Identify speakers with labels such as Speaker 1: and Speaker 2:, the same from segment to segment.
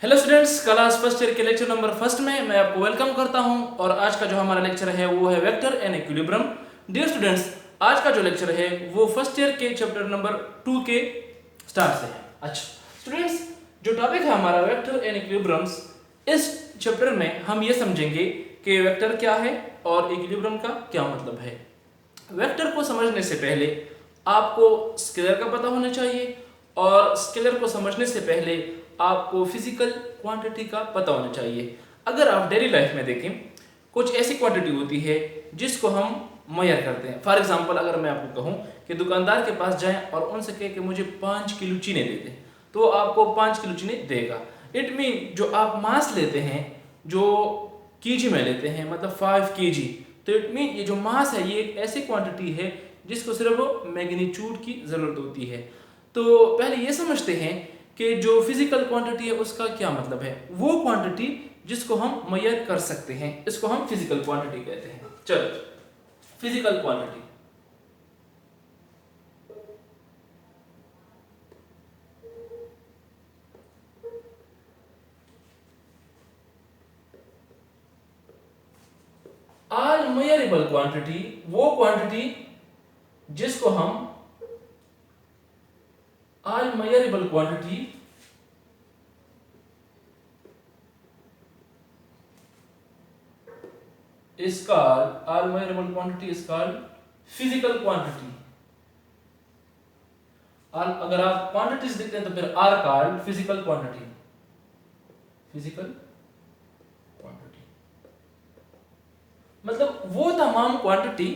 Speaker 1: Hello students, class first year के lecture number first में मैं आपको वेलकम करता हूं। और आज का जो हमारा लेक्चर है वो है vector and equilibrium. Dear students, आज का जो लेक्चर है वो फर्स्ट ईयर के चैप्टर नंबर 2 के स्टार्ट से है। अच्छा स्टूडेंट्स, जो टॉपिक है हमारा वेक्टर एंड इक्विलिब्रियम्स, इस चैप्टर में हम ये समझेंगे कि वेक्टर क्या है और इक्विलिब्रियम का क्या मतलब है। वेक्टर को समझने से पहले आपको स्केलर का पता होना चाहिए, और स्केलर को समझने से पहले आपको फिजिकल क्वांटिटी का पता होना चाहिए। अगर आप डेली लाइफ में देखें, कुछ ऐसी क्वांटिटी होती है जिसको हम मेजर करते हैं। फॉर एग्जांपल, अगर मैं आपको कहूँ कि दुकानदार के पास जाएं और उनसे कहें कि मुझे 5 किलो चीनी दे दें, तो आपको 5 किलो चीनी देगा। इट मीन जो आप मास लेते हैं, जो केजी में लेते हैं, मतलब 5 केजी, तो इट मीन ये जो मास है ये एक ऐसी क्वांटिटी है जिसको सिर्फ मैग्नीट्यूड की ज़रूरत होती है। तो पहले ये समझते हैं कि जो फिजिकल क्वांटिटी है उसका क्या मतलब है। वो क्वांटिटी जिसको हम मेजर कर सकते हैं, इसको हम फिजिकल क्वांटिटी कहते हैं। चलो, फिजिकल क्वांटिटी। अनमेजरेबल क्वांटिटी वो क्वांटिटी जिसको हम unmeasurable quantity is called unmeasurable quantity is called physical quantity। और अगर आप क्वांटिटीज देखते हैं तो फिर are called physical quantity. Physical quantity मतलब वो तमाम क्वांटिटी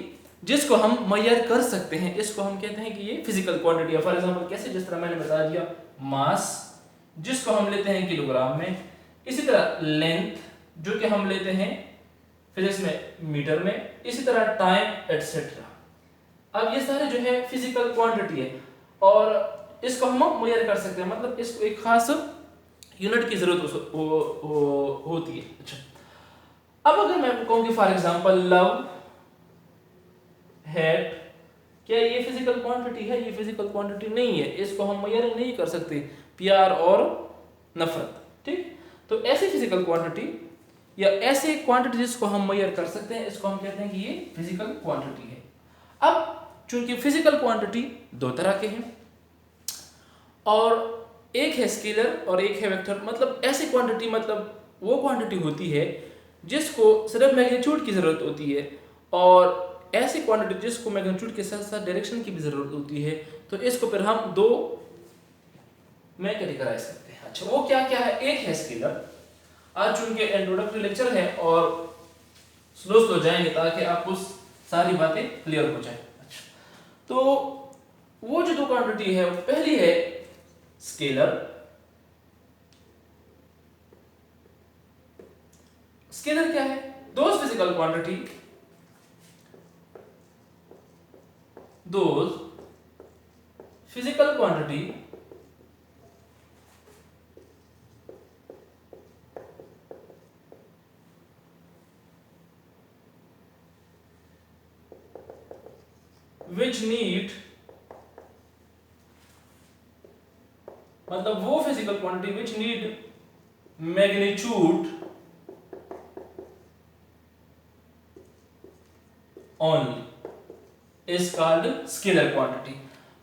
Speaker 1: जिसको हम मेजर कर सकते हैं, इसको हम कहते हैं कि ये फिजिकल क्वांटिटी है। फॉर एग्जांपल, कैसे, जिस तरह मैंने बता दिया, मास जिसको हम लेते हैं किलोग्राम में, इसी तरह लेंथ जो कि हम लेते हैं फिजिक्स में मीटर में, इसी तरह टाइम एटसेट्रा। अब ये सारे जो है फिजिकल क्वांटिटी है और इसको हम मेजर कर सकते हैं, मतलब इसको एक खास यूनिट की जरूरत होती है। अच्छा, अब अगर मैं आपको कहूँ कि फॉर एग्जांपल लव, हेट, क्या ये फिजिकल क्वांटिटी है? ये फिजिकल क्वांटिटी नहीं है, इसको हम मेजर नहीं कर सकते। प्यार और नफरत, ठीक। तो ऐसी फिजिकल क्वांटिटी या ऐसे क्वांटिटी जिसको हम मेजर कर सकते हैं, इसको हम कहते हैं कि ये फिजिकल क्वांटिटी है। अब चूंकि फिजिकल क्वांटिटी दो तरह के हैं, और एक है स्केलर और एक है वेक्टर। मतलब ऐसी क्वांटिटी, मतलब वो क्वांटिटी होती है जिसको सिर्फ मैग्नीट्यूड की जरूरत होती है, और ऐसी क्वांटिटी जिसको मैग्नीट्यूड के साथ साथ डायरेक्शन की भी जरूरत होती है। तो इसको फिर हम दो में कैटेगराइज करते हैं। अच्छा, वो क्या क्या है? एक है स्केलर। आज चूंकि इंट्रोडक्टरी लेक्चर है और स्लो जाएंगे ताकि आपको सारी बातें क्लियर हो जाए। अच्छा, तो वो जो दो क्वांटिटी है, पहली है स्केलर। स्केलर क्या है? Those physical quantity, those physical quantity which need, मतलब वो physical quantity which need magnitude only is called scalar quantity।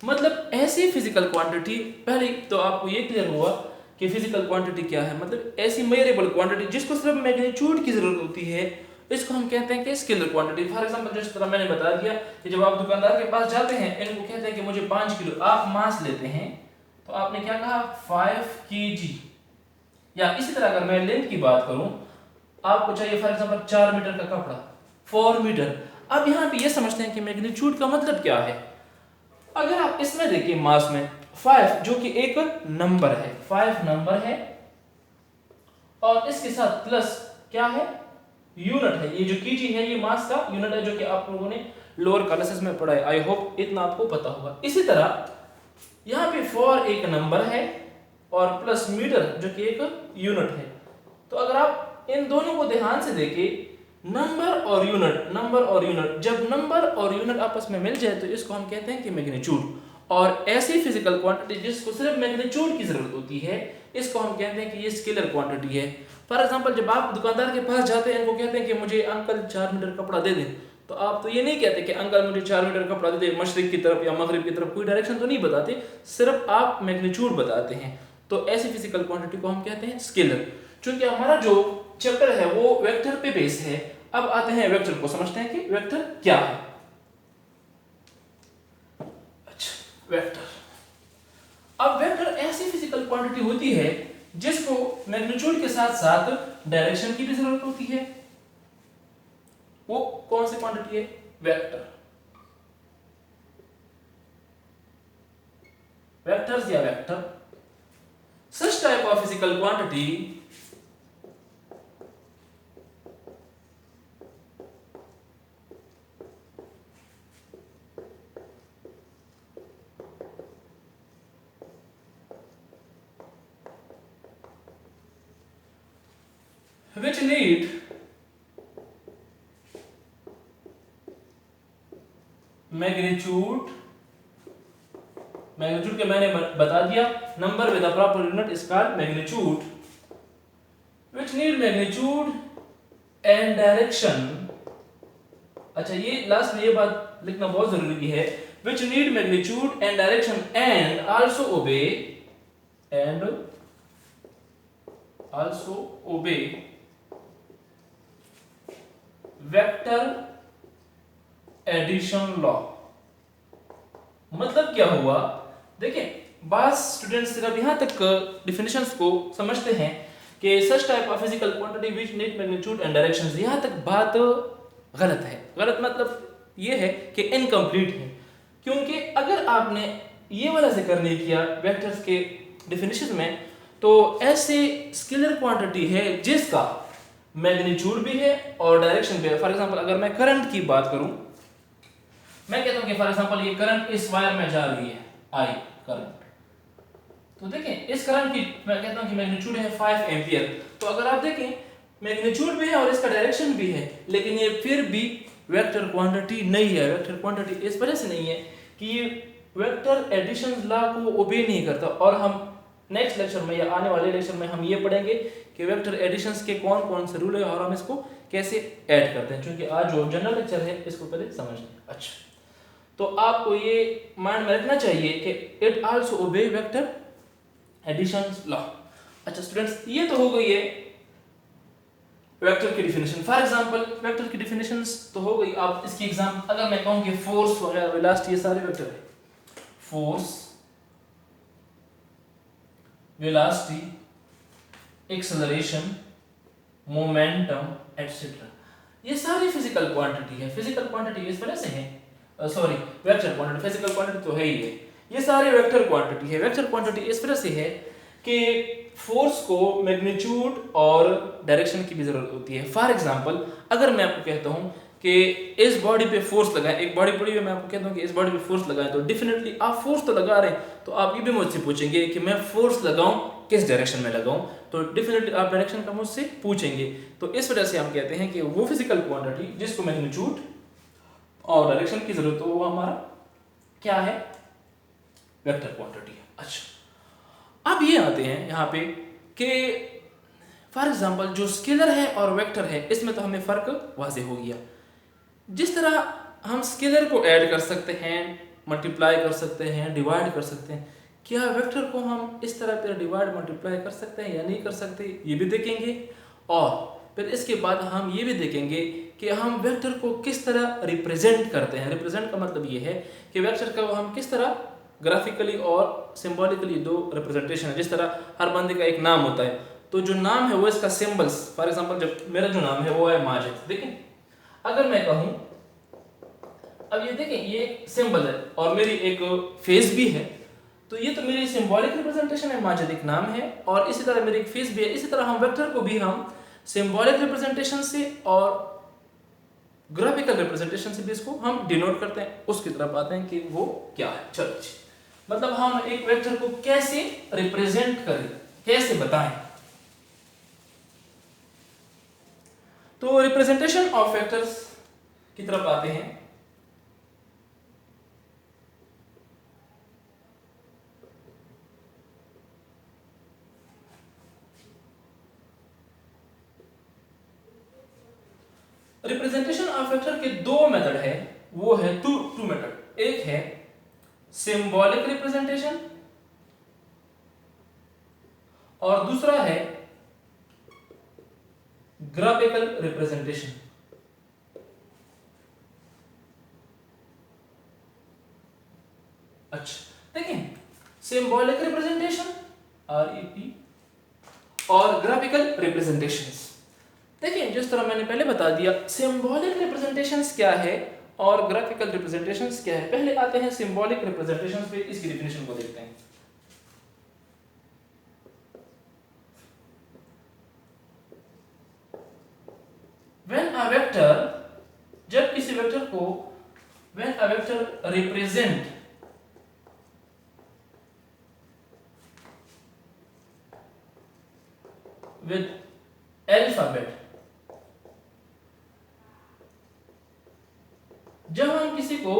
Speaker 1: मतलब ऐसी फिजिकल क्वांटिटी, पहले तो आपको ये क्लियर हुआ कि फिजिकल क्वांटिटी क्या है। मतलब ऐसी मेजरेबल क्वांटिटी जिसको सिर्फ मैग्नीट्यूड की जरूरत होती है, इसको हम कहते हैं कि स्केलर क्वांटिटी। फॉर एग्जांपल, जिस तरह मैंने बता दिया कि जब आप दुकानदार के पास जाते हैं, इनको कहते हैं कि मुझे 5 किलो, आप मास लेते हैं, तो आपने क्या कहा? 5 केजी। या इसी तरह अगर मैं लेंथ की बात करूं, आपको चाहिए फॉर एग्जांपल 4 मीटर का कपड़ा, 4 मीटर। अब यहाँ पे ये समझते हैं कि मैग्नीट्यूड का मतलब क्या है। अगर आप इसमें देखिए, मास में 5 जो कि एक नंबर है, 5 नंबर है, और इसके साथ प्लस क्या है? यूनिट है। ये जो केजी है ये मास का यूनिट है, जो कि आप लोगों ने लोअर क्लासेस में पढ़ा है। आई होप इतना आपको पता होगा। इसी तरह यहाँ पे 4 एक नंबर है और प्लस मीटर जो कि एक यूनिट है। तो अगर आप इन दोनों को ध्यान से देखें, नंबर और यूनिट, नंबर और यूनिट, जब नंबर और यूनिट आपस में मिल जाए तो इसको हम कहते हैं कि मैग्नीट्यूड। और ऐसी फिजिकल क्वांटिटी जिसको सिर्फ मैग्नीट्यूड की जरूरत होती है, इसको हम कहते हैं कि ये स्केलर क्वांटिटी है। फॉर एग्जांपल, जब आप दुकानदार के पास जाते हैं, इनको कहते हैं कि मुझे अंकल 4 मीटर कपड़ा दे दें, तो आप तो ये नहीं कहते कि अंकल मुझे 4 मीटर कपड़ा दे दे, मशरिक की तरफ या मगरिब की तरफ, कोई डायरेक्शन तो नहीं बताते, सिर्फ आप मैग्नीट्यूड बताते हैं। तो ऐसी फिजिकल क्वांटिटी को हम कहते हैं स्केलर। चूंकि हमारा जो चैप्टर है वो वेक्टर पे बेस है, अब आते हैं वेक्टर को समझते हैं कि वेक्टर क्या है। अच्छा, वेक्टर, अब वेक्टर ऐसी फिजिकल क्वांटिटी होती है जिसको मैग्नीट्यूड के साथ साथ डायरेक्शन की भी जरूरत होती है। वो कौन सी क्वांटिटी है? वेक्टर। वेक्टर्स या vector, such type of physical quantity which need magnitude, magnitude के मैंने बता दिया, number with the proper unit is called magnitude, which need magnitude and direction. अच्छा, ये लास्ट में ये बात लिखना बहुत जरूरी है, which need magnitude and direction and also obey vector addition law. मतलब क्या हुआ? देखिए, बात स्टूडेंट्स जब यहां तक डिफिनेशंस को समझते हैं कि such type of physical quantity which need magnitude and directions, यहां तक बात गलत है। गलत मतलब ये है कि इनकम्प्लीट है, क्योंकि अगर आपने ये वाला जिक्र नहीं किया वेक्टर्स के डिफिनेशन में, तो ऐसे स्केलर क्वांटिटी है जिसका मैग्नीट्यूड भी है और डायरेक्शन भी है। फॉर एग्जांपल, अगर मैं करंट की बात करूं, मैं कहता हूं कि फॉर एग्जांपल ये करंट इस वायर में जा रही है, आई करंट, तो देखें इस करंट की मैं कहता हूं कि मैग्नीट्यूड है 5 एम्पियर। तो अगर आप देखें मैग्नीट्यूड भी है और इसका डायरेक्शन भी है, लेकिन ये फिर भी वेक्टर क्वांटिटी नहीं है। वेक्टर क्वांटिटी इस वजह से नहीं है कि ये वेक्टर एडिशन लॉ को ओबे नहीं करता। और हम नेक्स्ट लेक्चर में या आने वाले लेक्चर में हम ये पढ़ेंगे कि वेक्टर एडिशंस के कौन कौन से रूल है और हम इसको कैसे ऐड करते हैं। क्योंकि आज जो जनरल लेक्चर है इसको पहले समझ लें। अच्छा, तो आपको ये माइंड में रखना चाहिए कि it also obeys vector additions law. अच्छा स्टूडेंट्स, ये तो हो गई है वेक्टर की डिफिनेशन। फॉर एग्जांपल, वेक्टर की डिफिनेशंस तो हो गई। अब इसकी एग्जाम अगर मैं कहूं कि फोर्स वगैरह वेलोसिटी ये सारे वेक्टर है, force, velocity, acceleration, momentum etcetera, ये सारी फिजिकल क्वांटिटी है। फिजिकल क्वांटिटी इस वजह से है, sorry vector quantity, physical quantity तो है ही है, ये सारे वेक्टर क्वांटिटी है। वेक्टर क्वांटिटी इस वजह से है कि फोर्स को मैग्नीट्यूड और डायरेक्शन की भी जरूरत होती है। फॉर एग्जांपल, अगर मैं आपको कहता हूं कि इस बॉडी पे फोर्स लगाएं, एक बॉडी पड़ी हुई है, मैं आपको कहता हूं कि इस बॉडी पे फोर्स लगाएं, तो डेफिनेटली आप फोर्स तो लगा रहे हैं, तो आप ये भी मुझसे पूछेंगे कि मैं फोर्स लगाऊं किस डायरेक्शन में लगाऊं, तो डेफिनेटली आप डायरेक्शन का मुझसे पूछेंगे। तो इस वजह से हम कहते हैं कि वो फिजिकल क्वांटिटी जिसको मैग्नीट्यूड और डायरेक्शन की जरूरत हो, वो हमारा क्या है? वेक्टर क्वांटिटी है। अच्छा, अब ये आते हैं यहाँ पे कि फॉर एग्जांपल जो स्केलर है और वेक्टर है, इसमें तो हमें फर्क वाज़ेह हो गया। जिस तरह हम स्केलर को ऐड कर सकते हैं, मल्टीप्लाई कर सकते हैं, डिवाइड कर सकते हैं, क्या वेक्टर को हम इस तरह पे डिवाइड मल्टीप्लाई कर सकते हैं या नहीं कर सकते, ये भी देखेंगे। और फिर इसके बाद हम ये भी देखेंगे कि हम वेक्टर को किस तरह रिप्रेजेंट करते हैं। रिप्रेजेंट का मतलब ये है कि वेक्टर को हम किस तरह ग्राफिकली और सिंबॉलिकली, दो रिप्रेजेंटेशन है। जिस तरह हर बंदे का एक नाम होता है, तो जो नाम है वो इसका सिंबल्स, फॉर एग्जांपल जब मेरा जो नाम है वो है माजिद, देखें अगर मैं कहूँ, अब ये देखें ये सिंबल है और मेरी एक फेस भी है, तो ये तो मेरी सिंबॉलिक रिप्रेजेंटेशन है, माजिद एक नाम है, और इसी तरह मेरी एक फेस भी है। इसी तरह हम वेक्टर को भी हम सिंबॉलिक रिप्रेजेंटेशन से और ग्राफिकल रिप्रेजेंटेशन से भी इसको हम डिनोट करते हैं। उसकी तरफ आते हैं कि वो क्या है। चलो, मतलब हम एक वेक्टर को कैसे रिप्रेजेंट करें, कैसे बताएं। तो रिप्रेजेंटेशन ऑफ वेक्टर्स की तरफ आते हैं। रिप्रेजेंटेशन ऑफ वेक्टर के दो मेथड है, वो है टू मेथड। एक है सिंबॉलिक रिप्रेजेंटेशन और दूसरा है ग्राफिकल रिप्रेजेंटेशन। अच्छा देखिए, सिंबॉलिक रिप्रेजेंटेशन REP और ग्राफिकल रिप्रेजेंटेशंस। देखिए जिस तरह मैंने पहले बता दिया सिंबॉलिक रिप्रेजेंटेशंस क्या है और ग्राफिकल रिप्रेजेंटेशंस क्या है। पहले आते हैं सिंबॉलिक रिप्रेजेंटेशंस पे, इसकी डेफिनेशन को देखते हैं। व्हेन अ वेक्टर, जब किसी वेक्टर को when a vector represent with alphabet, जब हम किसी को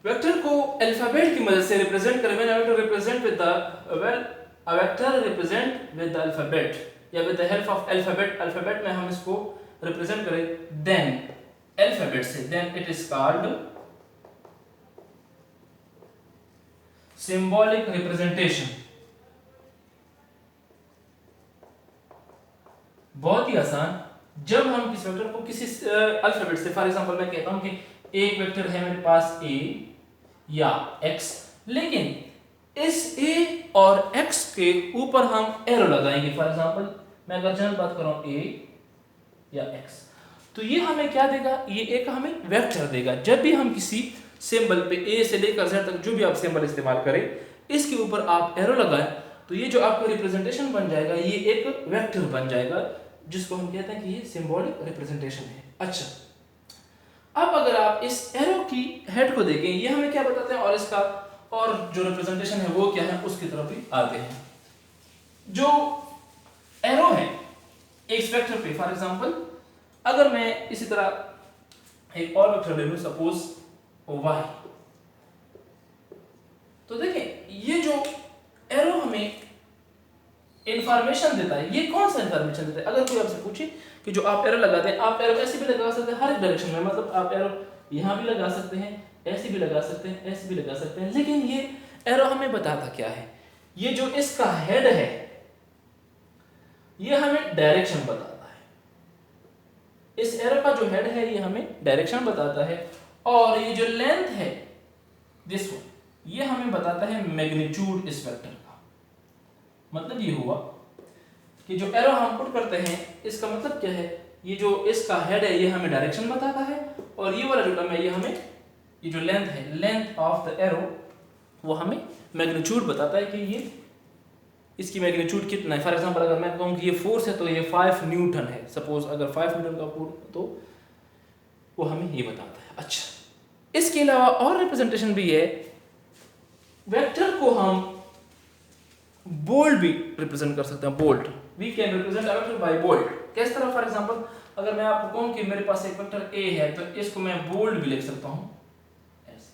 Speaker 1: वेक्टर को अल्फाबेट की मदद से रिप्रेजेंट करें, when a vector represent with a vector represent with the alphabet या with the help of alphabet, alphabet में हम इसको रिप्रेजेंट करें, देन अल्फाबेट से, then it is called symbolic representation. बहुत ही आसान, जब हम किसी वेक्टर को किसी अल्फाबेट से, फॉर एग्जांपल मैं कहता हूं कि एक वेक्टर है मेरे पास a या x, लेकिन इस a और x के ऊपर हम एरो लगाएंगे। फॉर एग्जांपल मैं अगर जनरल बात कर रहा हूं a या x, तो ये हमें क्या देगा, ये एक हमें वेक्टर देगा। जब भी हम किसी सिंबल पे a से लेकर z तक जो भी आप सिंबल इस्तेमाल करें, इसके ऊपर आप एरो लगाएं, तो ये जो आपका रिप्रेजेंटेशन बन जाएगा, ये एक वेक्टर बन जाएगा, जिसको हम कहते हैं कि ये सिंबॉलिक रिप्रेजेंटेशन है। अच्छा, अब अगर आप इस एरो की हेड को देखें, ये हमें क्या बताते हैं, और इसका और जो रिप्रेजेंटेशन है वो क्या है, उसकी तरफ भी आते हैं। जो एरो है एक वेक्टर पे, फॉर एग्जांपल अगर मैं इसी तरह एक और वेक्टर ले लूं, सपोज y, तो देखें ये जो एरो हमें इंफॉर्मेशन देता है, ये कौन सा इंफॉर्मेशन देता है। अगर कोई आपसे पूछे कि जो आप एरो लगाते हैं, आप एरो ऐसे भी लगा सकते हैं हर एक डायरेक्शन में, मतलब आप एरो यहां भी लगा सकते हैं, ऐसे भी लगा सकते हैं, ऐसे भी लगा सकते हैं, लेकिन ये एरो हमें बताता क्या है, ये जो इसका हेड है ये हमें डायरेक्शन बताता है। इस एरो का जो हेड है ये हमें डायरेक्शन बताता है, और ये जो लेंथ है दिस वन, ये हमें बताता है मैग्नीट्यूड इस वेक्टर का। मतलब ये हुआ कि जो एरो हम पुट करते हैं, इसका मतलब क्या है, ये जो इसका हेड है ये हमें डायरेक्शन बताता है, और ये वाला जो टर्म है ये हमें, ये जो लेंथ है, लेंथ ऑफ द एरो, वो हमें मैग्नीट्यूड बताता है कि ये इसकी मैग्नीट्यूड कितना है। फॉर एग्जांपल अगर मैं कहूँ कि ये फोर्स है तो ये 5 न्यूटन है, सपोज अगर 5 न्यूटन का फोर्स, तो वो हमें ये बताता है। अच्छा, इसके अलावा और रिप्रेजेंटेशन भी है, वेक्टर को हम बोल्ड भी रिप्रेजेंट कर सकते हैं। Bold, we can represent a vector by bold. किस तरह, फॉर एग्जांपल अगर मैं आपको कहूं कि मेरे पास एक वेक्टर a है, तो इसको मैं बोल्ड भी लिख सकता हूं ऐसे,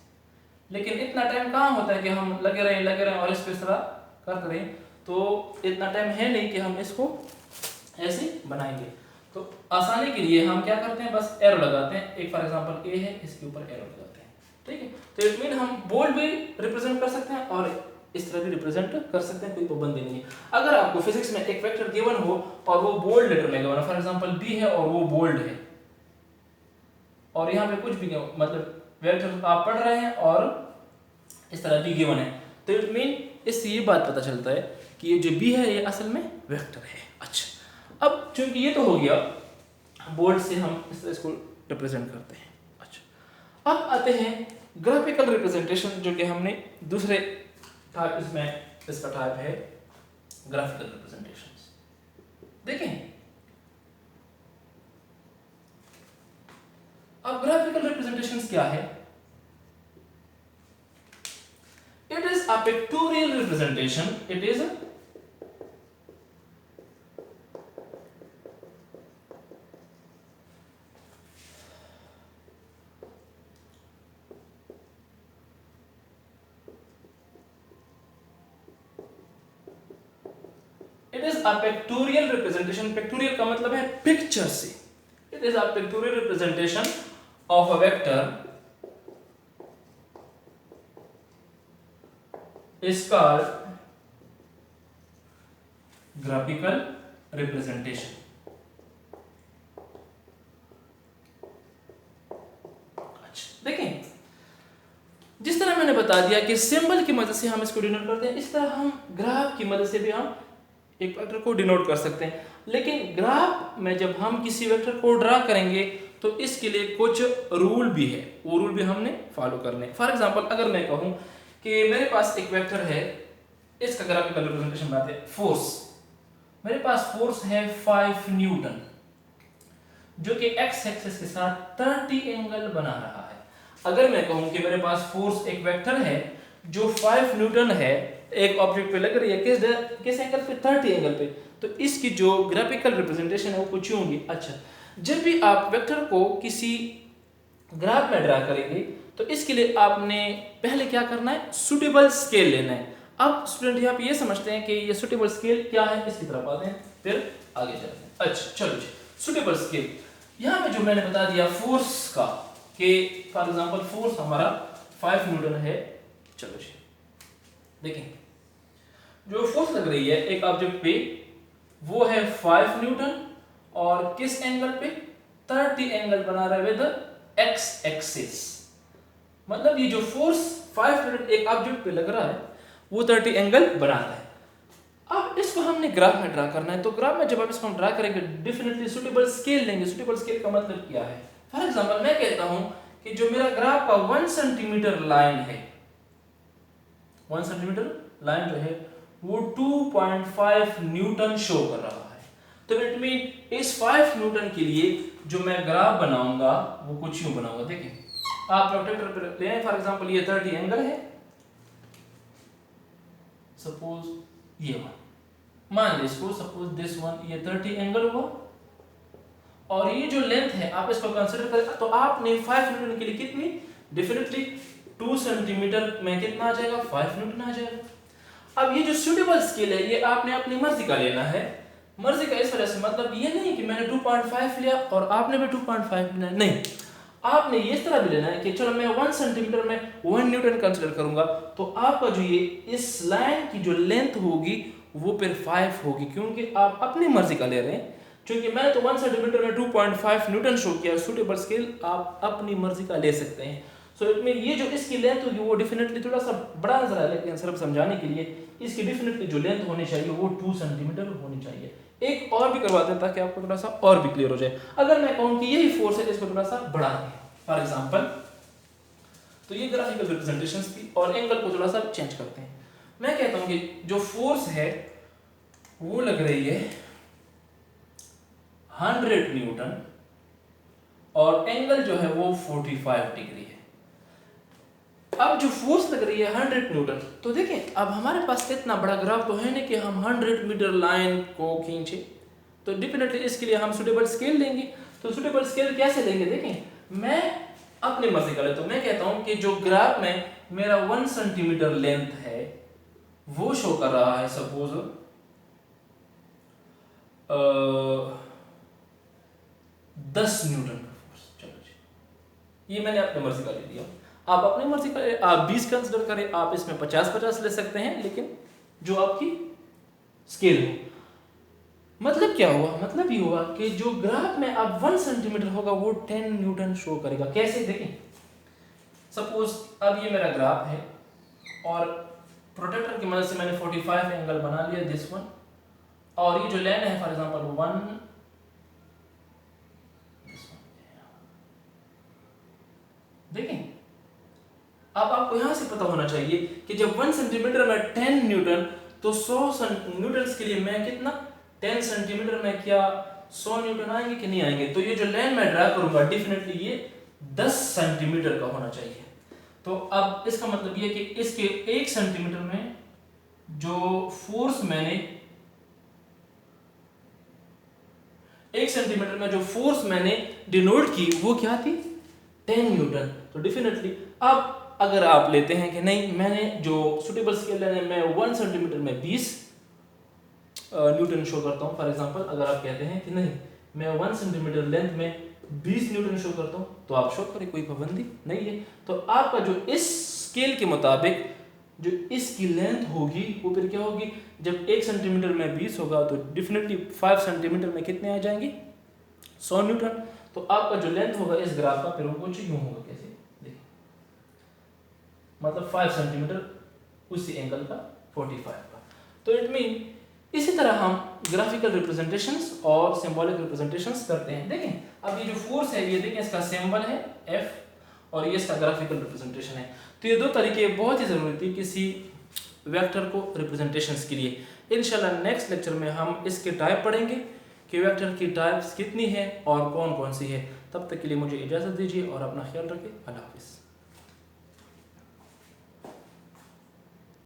Speaker 1: लेकिन इतना टाइम कहां होता है कि हम लगे रहें और इस पे इस तरह करते रहें, तो इतना टाइम है नहीं कि हम इसको ऐसे बनाएंगे। तो आसानी के लिए हम क्या करते हैं, बस एरो लगाते हैं। एक फॉर एग्जांपल a है, इसके ऊपर एरो लगाते हैं, ठीक है। तो इट मीन हम बोल्ड भी रिप्रेजेंट कर सकते हैं और इस तरह भी रिप्रेजेंट कर सकते हैं, कोई पाबंदी नहीं है। अगर आपको फिजिक्स में एक वेक्टर गिवन हो और वो बोल्ड लेटर में गिवन है, फॉर एग्जांपल b है और वो बोल्ड है, और यहाँ पे कुछ भी मतलब वेक्टर आप पढ़ रहे हैं और इस तरह b गिवन है, तो इट मीन इससे ये बात पता चलता है कि ये जो b है ये असल में वेक्टर है। अच्छा, अब चूंकि ये तो हो गया बोल्ड से हम इस तरह इसको रिप्रेजेंट करते हैं। अच्छा, अब आते हैं ग्राफिकल रिप्रेजेंटेशन, जो कि हमने दूसरे टाइप, इसमें इसका टाइप है ग्राफिकल रिप्रेजेंटेशंस। देखें अब ग्राफिकल रिप्रेजेंटेशंस क्या है, it is a pictorial representation, it is a pictorial representation. Pictorial का मतलब है पिक्चर से, It is a pictorial representation of a vector is called graphical representation. अच्छा देखें, जिस तरह मैंने बता दिया कि सिंबल की मदद से हम इसको डिनोट करते हैं, इस तरह हम ग्राफ की मदद से भी हम एक वेक्टर को डिनोट कर सकते हैं। लेकिन ग्राफ में जब हम किसी वेक्टर को ड्रा करेंगे तो इसके लिए कुछ रूल भी है, वो रूल भी हमने फॉलो करने। फॉर एग्जांपल अगर मैं कहूं कि मेरे पास एक वेक्टर है, इसका ग्राफिकल रिप्रेजेंटेशन बनाते हैं। फोर्स, मेरे पास फोर्स है 5 न्यूटन जो कि एक्स एक्सिस के साथ 30 एंगल बना रहा है। अगर मैं कहूं कि मेरे पास फोर्स एक वेक्टर है जो 5 न्यूटन है, एक ऑब्जेक्ट पे लग रही है, किस एंगल पे, 30 एंगल पे, तो इसकी जो ग्राफिकल रिप्रेजेंटेशन है वो कुछ होगी। अच्छा, जब भी आप वेक्टर को किसी ग्राफ में ड्रा करेंगे तो इसके लिए आपने पहले क्या करना है, सुटेबल स्केल लेना है। अब स्टूडेंट यहाँ पे ये समझते हैं कि ये सुटेबल स्केल क्या है, इसकी तरफ आते हैं फिर आगे चलते हैं। अच्छा चलो जी, सुटेबल स्केल यहाँ पे जो मैंने बता दिया फोर्स का, कि फॉर एग्जांपल फोर्स हमारा 5 न्यूटन है। चलो जी देखें, जो फोर्स लग रही है एक ऑब्जेक्ट पे वो है 5 न्यूटन और किस एंगल पे, 30 एंगल बना रहा है विद एक्स एक्सिस। मतलब ये जो फोर्स 5 न्यूटन एक ऑब्जेक्ट पे लग रहा है वो 30 एंगल बनाता है। अब इसको हमने ग्राफ में ड्रा करना है, तो ग्राफ में जब आप इसको हम ड्रा करेंगे डेफिनेटली सुटेबल स्केल लेंगे। सुटेबल स्केल का मतलब क्या है, फॉर एग्जांपल मैं कहता हूं कि जो मेरा ग्राफ का 1 सेंटीमीटर लाइन है, 1 सेंटीमीटर लाइन जो है वो 2.5 न्यूटन शो कर रहा है। तो इट मीन इस 5 न्यूटन के लिए जो मैं ग्राफ बनाऊंगा वो कुछ यूं बनाऊंगा। देखिए आप प्रोटेक्टर पर ले आए, फॉर एग्जांपल ये 30 एंगल है, सपोज ये वन, मान लीजिए इसको सपोज दिस वन, ये 30 एंगल हुआ और ये जो लेंथ है आप इसको कंसीडर करें तो आपने 5 न्यूटन के लिए कितनी, डेफिनेटली 2 सेंटीमीटर में कितना आ जाएगा, 5 न्यूटन आ जाएगा। अब ये जो सुटेबल स्केल है ये आपने अपनी मर्जी का लेना है। मर्जी का इस वजह से मतलब ये नहीं कि मैंने 2.5 लिया और आपने भी 2.5 लेना, नहीं, आपने ये इस तरह भी लेना है कि चलो मैं 1 सेंटीमीटर में 1 न्यूटन कंसीडर करूंगा, तो आपका जो ये इस लाइन की जो लेंथ होगी वो फिर 5 होगी, क्योंकि आप अपनी मर्जी का ले रहे हैं। क्योंकि मैंने तो 1 सेंटीमीटर में 2.5 न्यूटन शो किया, सुटेबल स्केल आप अपनी मर्जी का ले सकते हैं। सो इट मीन ये जो इसकी लेंथ होगी वो डेफिनेटली थोड़ा सा बड़ा नजर आया, लेकिन सिर्फ समझाने के लिए इसकी डेफिनेटली जो लेंथ होनी चाहिए वो 2 सेंटीमीटर होनी चाहिए। एक और भी करवा दें ताकि आपको थोड़ा सा और भी क्लियर हो जाए। अगर मैं कहूँ कि यही फोर्स है, इसको थोड़ा सा बढ़ा दें फॉर एग्जांपल, तो ये ग्राफिकल रिप्रेजेंटेशंस थी और एंगल को थोड़ा सा चेंज करते हैं। मैं कहता हूँ कि जो फोर्स है वो लग रही है 100 न्यूटन और एंगल जो है वो 45 डिग्री है। अब जो फोर्स लग रही है 100 न्यूटन, तो देखें अब हमारे पास इतना बड़ा ग्राफ तो है नहीं कि हम 100 मीटर लाइन को खींचे, तो डेफिनेटली इसके लिए हम सुटेबल स्केल लेंगे। तो सुटेबल स्केल कैसे लेंगे, देखें मैं अपनी मर्जी का लेता हूं। मैं कहता हूं कि जो ग्राफ में मेरा 1 सेंटीमीटर लेंथ है वो शो कर रहा है सपोज 10 न्यूटन का फोर्स। चलो जी, ये मैंने अपनी मर्जी का ले लिया, आप अपनी मर्जी का, आप 20 कंसिडर करें, आप इसमें 50-50 ले सकते हैं, लेकिन जो आपकी स्केल हो। मतलब क्या हुआ, मतलब ये हुआ कि जो ग्राफ में अब 1 सेंटीमीटर होगा वो 10 न्यूटन शो करेगा। कैसे, देखें सपोज अब ये मेरा ग्राफ है और प्रोटेक्टर की मदद से मैंने 45 एंगल बना लिया, दिस वन, और ये जो लाइन है फॉर एग्जांपल 1, देखें अब आपको यहां से पता होना चाहिए कि जब 1 सेंटीमीटर में 10 न्यूटन, तो 100 न्यूटन के लिए मैं कितना, 10 सेंटीमीटर में क्या 100 न्यूटन आएंगे कि नहीं आएंगे। तो ये जो लाइन मैं ड्रा करूंगा डेफिनेटली ये 10 सेंटीमीटर का होना चाहिए। तो अब इसका मतलब ये कि इसके 1 सेंटीमीटर में जो फोर्स मैंने 1 सेंटीमीटर में जो फोर्स मैंने डिनोट की वो क्या थी, 10 न्यूटन। तो डेफिनेटली अब अगर आप लेते हैं कि नहीं मैंने जो सुटेबल स्केल लेने मैं 1 सेंटीमीटर में 20 न्यूटन शो करता हूं, फॉर एग्जांपल अगर आप कहते हैं कि नहीं मैं 1 सेंटीमीटर लेंथ में 20 न्यूटन शो करता हूँ तो आप शो करें, कोई पाबंदी नहीं है। तो आपका जो इस स्केल के मुताबिक जो इसकी लेंथ होगी वो फिर क्या होगी, जब 1 सेंटीमीटर में 20 होगा तो डेफिनेटली 5 सेंटीमीटर में कितने आ जाएंगे, 100 न्यूटन। तो आपका जो लेंथ होगा इस ग्राफ का फिर वो कुछ यूँ होगा, कैसे देखिए, मतलब 5 सेंटीमीटर उसी एंगल का 45 का। तो इट मीन इसी तरह हम ग्राफिकल रिप्रेजेंटेशंस और सिंबॉलिक रिप्रेजेंटेशंस करते हैं। देखें अब ये जो फोर्स है ये देखें इसका सिंबल है F और ये इसका ग्राफिकल रिप्रेजेंटेशन है। तो ये दो तरीके बहुत ही ज़रूरी थी किसी वेक्टर को रिप्रेजेंटेशंस के लिए। इंशाल्लाह नेक्स्ट लेक्चर में हम इसके टाइप पढ़ेंगे कि वेक्टर की टाइप्स कितनी है और कौन कौन सी है। तब तक के लिए मुझे इजाज़त दीजिए और अपना ख्याल रखें। अल्लाह हाफिज़।